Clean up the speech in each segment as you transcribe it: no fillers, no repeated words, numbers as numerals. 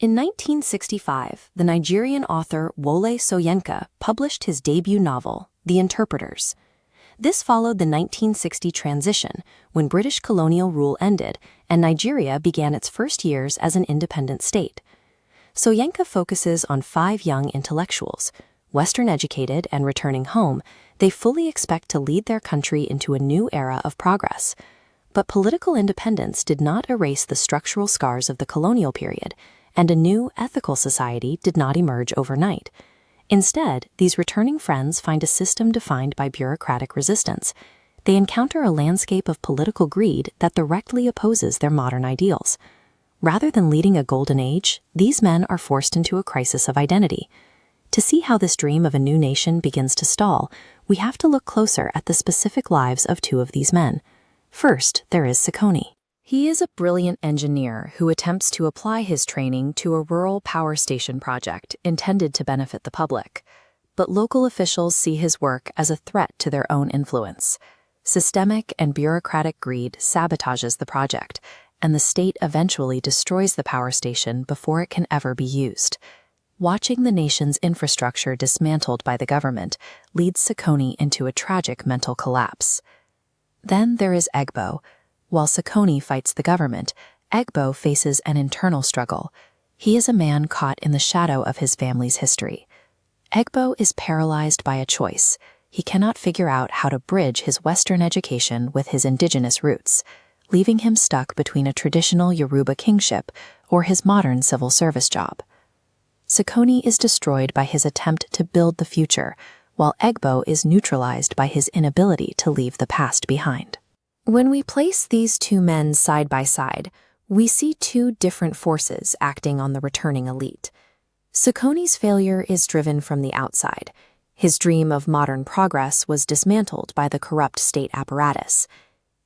In 1965, the Nigerian author Wole Soyinka published his debut novel, The Interpreters. This followed the 1960 transition, when British colonial rule ended and Nigeria began its first years as an independent state. Soyinka focuses on 5 young intellectuals. Western-educated and returning home, they fully expect to lead their country into a new era of progress. But political independence did not erase the structural scars of the colonial period, and a new ethical society did not emerge overnight. Instead, these returning friends find a system defined by bureaucratic resistance. They encounter a landscape of political greed that directly opposes their modern ideals. Rather than leading a golden age, these men are forced into a crisis of identity. To see how this dream of a new nation begins to stall, we have to look closer at the specific lives of 2 of these men. First, there is Sekoni. He is a brilliant engineer who attempts to apply his training to a rural power station project intended to benefit the public. But local officials see his work as a threat to their own influence. Systemic and bureaucratic greed sabotages the project, and the state eventually destroys the power station before it can ever be used. Watching the nation's infrastructure dismantled by the government leads Sekoni into a tragic mental collapse. Then there is Egbo. While Sekoni fights the government, Egbo faces an internal struggle. He is a man caught in the shadow of his family's history. Egbo is paralyzed by a choice. He cannot figure out how to bridge his Western education with his indigenous roots, leaving him stuck between a traditional Yoruba kingship or his modern civil service job. Sekoni is destroyed by his attempt to build the future, while Egbo is neutralized by his inability to leave the past behind. When we place these 2 men side by side, we see 2 different forces acting on the returning elite. Sekoni's failure is driven from the outside. His dream of modern progress was dismantled by the corrupt state apparatus.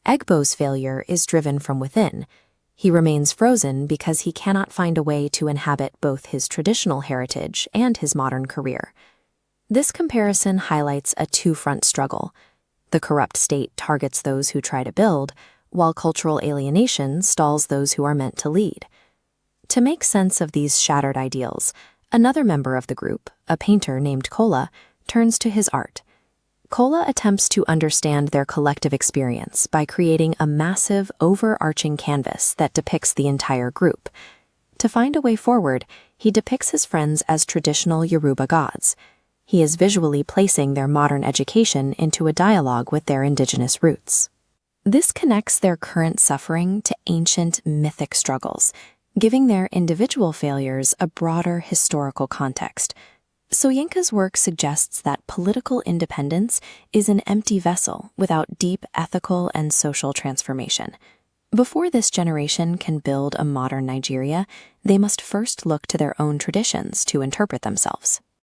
Egbo's failure is driven from within. He remains frozen because he cannot find a way to inhabit both his traditional heritage and his modern career. This comparison highlights a 2-front struggle. The corrupt state targets those who try to build, while cultural alienation stalls those who are meant to lead. To make sense of these shattered ideals, another member of the group, a painter named Kola, turns to his art. Kola attempts to understand their collective experience by creating a massive, overarching canvas that depicts the entire group. To find a way forward, he depicts his friends as traditional Yoruba gods. He is visually placing their modern education into a dialogue with their indigenous roots. This connects their current suffering to ancient mythic struggles, giving their individual failures a broader historical context. Soyinka's work suggests that political independence is an empty vessel without deep ethical and social transformation. Before this generation can build a modern Nigeria, they must first look to their own traditions to interpret themselves.